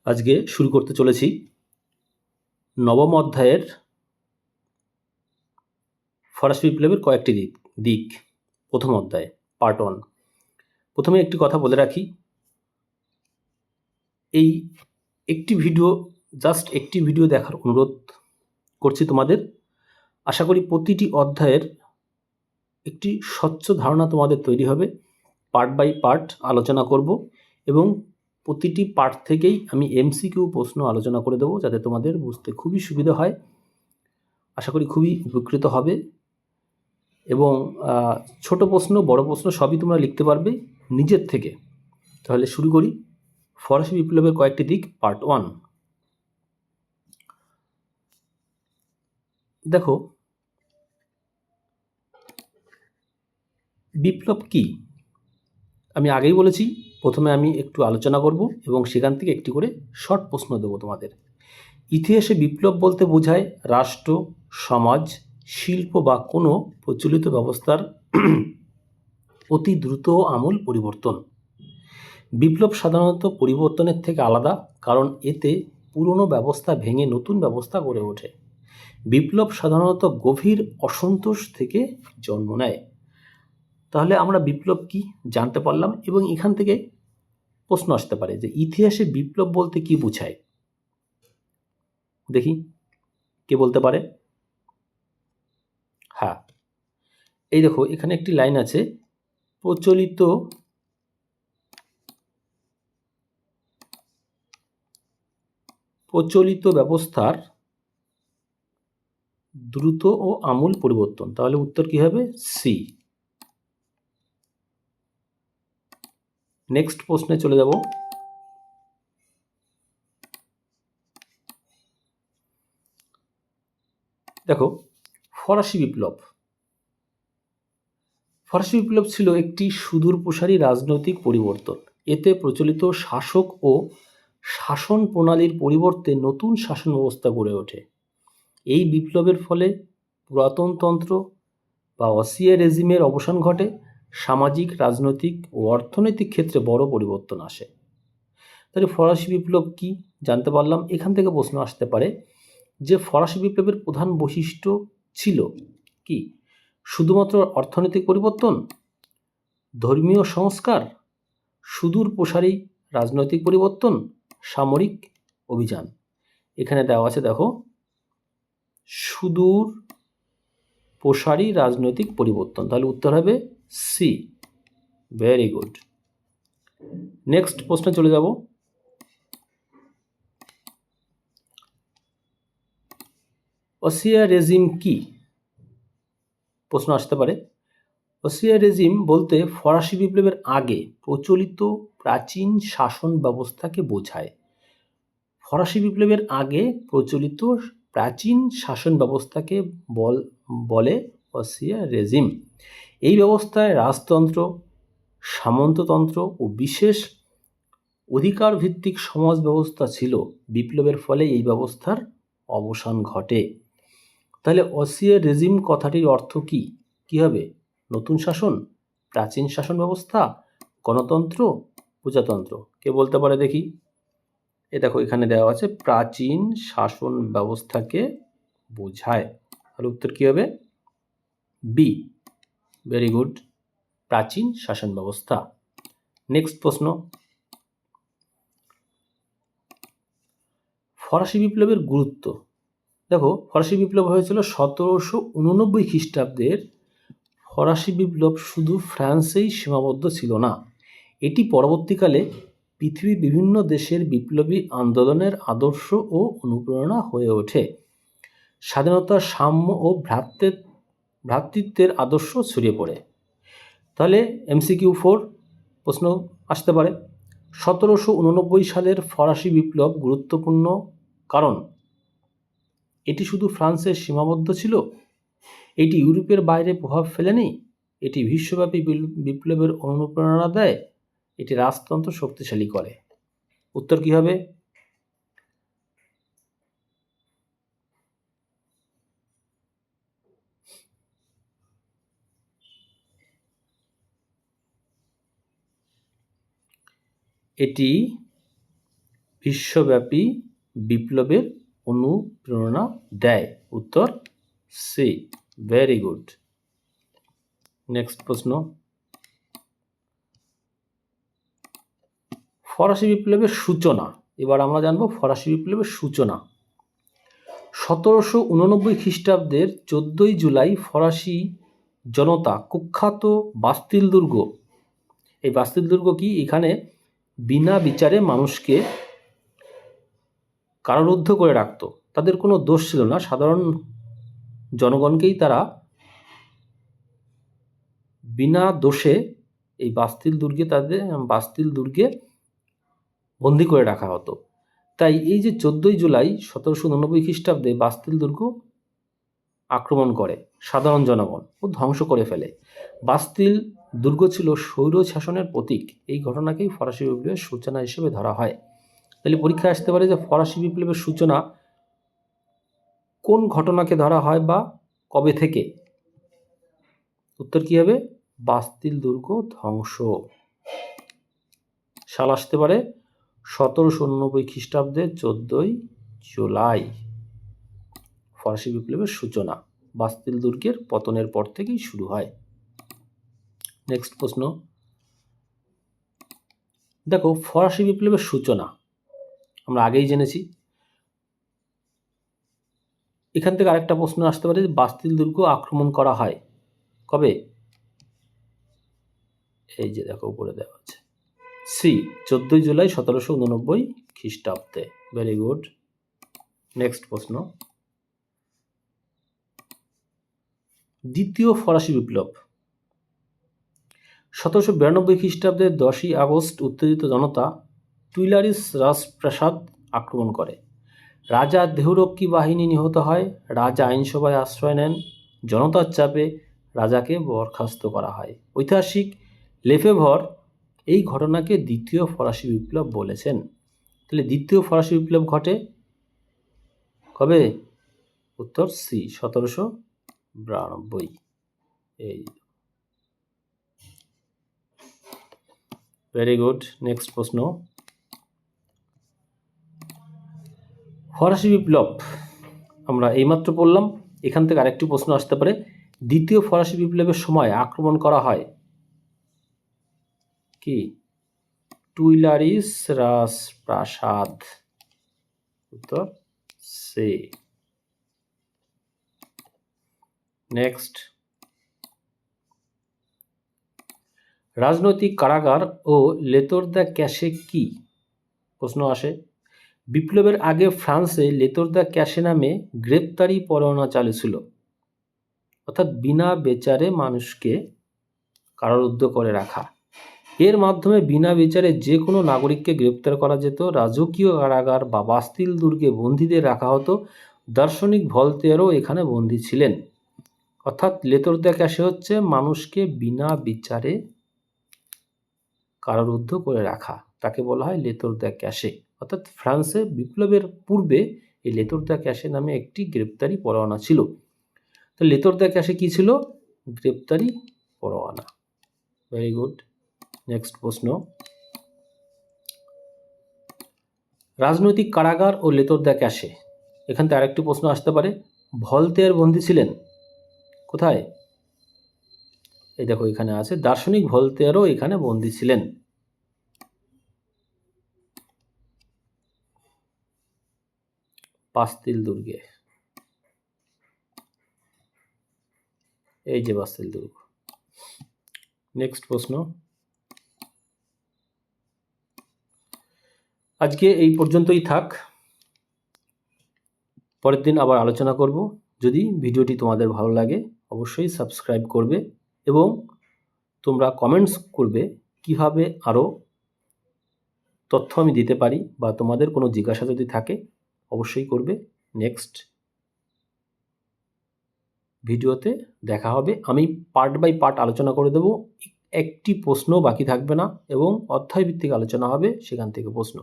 আজকে শুরু করতে চলেছি নবম অধ্যায়ের ফরাসি বিপ্লবের কয়েকটি দিক। প্রথম অধ্যায় পার্ট 1। প্রথমে একটি কথা বলে রাখি, এই জাস্ট একটি ভিডিও দেখার অনুরোধ করছি তোমাদের। আশা করি প্রতিটি অধ্যায়ের একটি স্বচ্ছ ধারণা তোমাদের তৈরি হবে। পার্ট বাই পার্ট আলোচনা করব এবং প্রতিটি পার্ট থেকেই আমি এমসিকিউ প্রশ্ন আলোচনা করে দেবো, যাতে তোমাদের বুঝতে খুবই সুবিধা হয়। আশা করি খুবই উপকৃত হবে এবং ছোট প্রশ্ন বড় প্রশ্ন সবই তোমরা লিখতে পারবে নিজের থেকে। তাহলে শুরু করি। ফরাসি বিপ্লবের কয়েকটি দিক, পার্ট 1। দেখো, বিপ্লব কি আমি আগেই বলেছি। প্রথমে আমি একটু আলোচনা করব এবং সেখান থেকে একটি করে শর্ট প্রশ্ন দেবো তোমাদের। ইতিহাসে বিপ্লব বলতে বোঝায় রাষ্ট্র, সমাজ, শিল্প বা কোনো প্রচলিত ব্যবস্থার অতি দ্রুত আমূল পরিবর্তন। বিপ্লব সাধারণত পরিবর্তনের থেকে আলাদা, কারণ এতে পুরনো ব্যবস্থা ভেঙে নতুন ব্যবস্থা গড়ে ওঠে। বিপ্লব সাধারণত গভীর অসন্তোষ থেকে জন্ম নেয়। তাহলে আমরা বিপ্লব কি জানতে পারলাম এবং এখান থেকে প্রশ্ন আসতে পারে যে ইতিহাসে বিপ্লব বলতে কি বোঝায়। দেখি কে বলতে পারে। হ্যাঁ, এই দেখো, এখানে একটি লাইন আছে, প্রচলিত ব্যবস্থার দ্রুত ও আমূল পরিবর্তন। তাহলে উত্তর কি হবে? সি। নেক্সট প্রশ্নে চলে যাব। দেখো, ফরাসি বিপ্লব ছিল একটি সুদূরপ্রসারী রাজনৈতিক পরিবর্তন। এতে প্রচলিত শাসক ও শাসন প্রণালীর পরিবর্তে নতুন শাসন ব্যবস্থা গড়ে ওঠে। এই বিপ্লবের ফলে পুরাতনতন্ত্র বা অসিয়া রেজিমের অবসান ঘটে। সামাজিক, রাজনৈতিক ও অর্থনৈতিক ক্ষেত্রে বড় পরিবর্তন আসে। তাহলে ফরাসি বিপ্লব কি জানতে পারলাম। এখান থেকে প্রশ্ন আসতে পারে যে ফরাসি বিপ্লবের প্রধান বৈশিষ্ট্য ছিল কি? শুধুমাত্র অর্থনৈতিক পরিবর্তন, ধর্মীয় সংস্কার, সুদূর প্রসারী রাজনৈতিক পরিবর্তন, সামরিক অভিযান। এখানে দেওয়া আছে, দেখো, সুদূর প্রসারী রাজনৈতিক পরিবর্তন। তাহলে উত্তর হবে সি। Very good. নেক্সট প্রশ্নে চলে যাব। অসিয়া রেজিম কি? প্রশ্ন আসতে পারে। অসিয়া রেজিম বলতে ফরাসি বিপ্লবের আগে প্রচলিত প্রাচীন শাসন ব্যবস্থাকে বোঝায়। ফরাসি বিপ্লবের আগে প্রচলিত প্রাচীন শাসন ব্যবস্থাকে বলে অসিয়া রেজিম। এই ব্যবস্থায় রাজতন্ত্র, সামন্ততন্ত্র ও বিশেষ অধিকার ভিত্তিক সমাজ ব্যবস্থা ছিল। বিপ্লবের ফলে এই ব্যবস্থার অবসান ঘটে। তাহলে অসিয়া রেজিম কথাটির অর্থ কি? কি হবে? নতুন শাসন, প্রাচীন শাসন ব্যবস্থা, গণতন্ত্র, প্রজাতন্ত্র। কে বলতে পারে দেখি। দেখো, এখানে দেওয়া আছে প্রাচীন শাসন ব্যবস্থাকে বোঝায়। তাহলে উত্তর কি হবে? বি। ভেরি গুড, প্রাচীন শাসন ব্যবস্থা। নেক্সট প্রশ্ন। ফরাসি বিপ্লবের গুরুত্ব। দেখো, ফরাসি বিপ্লব হয়েছিল 1789 খ্রিস্টাব্দের। ফরাসি বিপ্লব শুধু ফ্রান্সেই সীমাবদ্ধ ছিল না, এটি পরবর্তীকালে পৃথিবীর বিভিন্ন দেশের বিপ্লবী আন্দোলনের আদর্শ ও অনুপ্রেরণা হয়ে ওঠে। স্বাধীনতা, সাম্য ও ভ্রাতৃত্বের আদর্শ ছড়িয়ে পড়ে। তাহলে MCQ 4 প্রশ্ন আসতে পারে। 1789 সালের ফরাসি বিপ্লব গুরুত্বপূর্ণ কারণ এটি শুধু ফ্রান্সের সীমাবদ্ধ ছিল, এটি ইউরোপের বাইরে প্রভাব ফেলেনি, এটি বিশ্বব্যাপী বিপ্লবের অনুপ্রেরণা দেয়, এটি রাজতন্ত্র শক্তিশালী করে। উত্তর কি হবে? এটি বিশ্বব্যাপী বিপ্লবের অনুপ্রেরণা দেয়? উত্তর সি। Very good. নেক্সট প্রশ্ন, ফরাসি বিপ্লবের সূচনা। এবার আমরা জানবো ফরাসি বিপ্লবের সূচনা। 1789 খ্রিস্টাব্দের 14ই জুলাই ফরাসি জনতা কুখ্যাত বাস্তিল দুর্গ, এই বাস্তিল দুর্গ কি, এখানে বিনা বিচারে মানুষকে কারারুদ্ধ করে রাখতো। তাদের কোনো দোষ ছিল না, সাধারণ জনগণকেই তারা বিনা দোষে এই বাস্তিল দুর্গে বন্দি করে রাখা হতো। তাই এই যে 14ই জুলাই 1789 খ্রিস্টাব্দে বাস্তিল দুর্গ আক্রমণ করে সাধারণ জনগণ ও ধ্বংস করে ফেলে। বাস্তিল দুর্গ ছিল স্বৈর শাসনের প্রতীক। এই ঘটনাকেই ফরাসি বিপ্লবের সূচনা হিসেবে ধরা হয়। তাহলে পরীক্ষায় আসতে পারে যে ফরাসি বিপ্লবের সূচনা কোন ঘটনাকে ধরা হয় বা কবে থেকে? উত্তর কি হবে? বাস্তিল দুর্গ ধ্বংস। সাল আসতে পারে 1789 খ্রিস্টাব্দে 14ই জুলাই ফরাসি বিপ্লবের সূচনা বাস্তিল দুর্গের পতনের পর থেকেই শুরু হয়। নেক্সট প্রশ্ন, দেখো ফরাসি বিপ্লবের সূচনা আমরা আগেই জেনেছি। এখান থেকে আরেকটা প্রশ্ন আসতে পারে, বাস্তিল দুর্গ আক্রমণ করা হয় কবে? এই যে দেখো উপরে দেওয়া আছে, সি 14ই জুলাই 1789 খ্রিস্টাব্দে। Very good. নেক্সট প্রশ্ন, দ্বিতীয় ফরাসি বিপ্লব। 1792 খ্রিস্টাব্দের 10ই আগস্ট উত্তেজিত জনতা টুইলারিস রাজপ্রাসাদ আক্রমণ করে। রাজা দেহরক্ষী বাহিনী নিহত হয়। রাজা আইনসভায় আশ্রয় নেন। জনতার চাপে রাজাকে বরখাস্ত করা হয়। ঐতিহাসিক লেফেভর এই ঘটনাকে দ্বিতীয় ফরাসি বিপ্লব বলেছেন। তাহলে দ্বিতীয় ফরাসি বিপ্লব ঘটে কবে? উত্তর সি 1792। এই ভেরি গুড। নেক্সট প্রশ্ন, ফরাসি বিপ্লব আমরা এইমাত্র পড়লাম। এখান থেকে আরেকটি প্রশ্ন আসতে পারে, দ্বিতীয় ফরাসি বিপ্লবের সময় আক্রমণ করা হয় কি? টুইলারিস রাজপ্রাসাদ। উত্তর সি। নেক্সট, রাজনৈতিক কারাগার ও লেতর দ্য ক্যাশে কি? প্রশ্ন আসে। বিপ্লবের আগে ফ্রান্সে লেতর দ্য ক্যাশে নামে গ্রেপ্তারি পরোয়ানা চালু ছিল, অর্থাৎ বিনা বিচারে মানুষকে কারারুদ্ধ করে রাখা। এর মাধ্যমে বিনা বিচারে যে কোনো নাগরিককে গ্রেপ্তার করা যেত। রাজকীয় কারাগার বা বাস্তিল দুর্গে বন্দীদের রাখা হতো। দার্শনিক ভলতেয়ারও এখানে বন্দী ছিলেন। অর্থাৎ লেতর দ্য ক্যাশে হচ্ছে মানুষকে বিনা বিচারে কারারুদ্ধ করে রাখা, তাকে বলা হয় লেতর দ্য ক্যাশে। অর্থাৎ ফ্রান্সে বিপ্লবের পূর্বে এই লেতর দ্য ক্যাশে নামে একটি গ্রেপ্তারি পরোয়ানা ছিল। তো লেতর দ্য ক্যাশে কি ছিল? গ্রেপ্তারি পরোয়ানা। Very good. নেক্সট প্রশ্ন, রাজনৈতিক কারাগার ও লেতর দ্য ক্যাশে, এখান থেকে আরেকটি প্রশ্ন আসতে পারে, ভলতেয়ার বন্দী ছিলেন কোথায়? এই দেখো এখানে আছে, দার্শনিক ভলতেয়ারও এখানে বন্দী ছিলেন। বাস্তিল দুর্গে। এই যে বাস্তিল দুর্গ। নেক্সট প্রশ্ন, আজকে এই পর্যন্তই থাক, পরের দিন আবার আলোচনা করব। যদি ভিডিওটি তোমাদের ভালো লাগে অবশ্যই সাবস্ক্রাইব করবে এবং তোমরা কমেন্টস করবে কিভাবে আরও তথ্য আমি দিতে পারি, বা তোমাদের কোনো জিজ্ঞাসা যদি থাকে অবশ্যই করবে। নেক্সট ভিডিওতে দেখা হবে। আমি পার্ট বাই পার্ট আলোচনা করে দেব, একটি প্রশ্ন বাকি থাকবে না এবং অধ্যায়ভিত্তিক আলোচনা হবে, সেখান থেকে প্রশ্ন।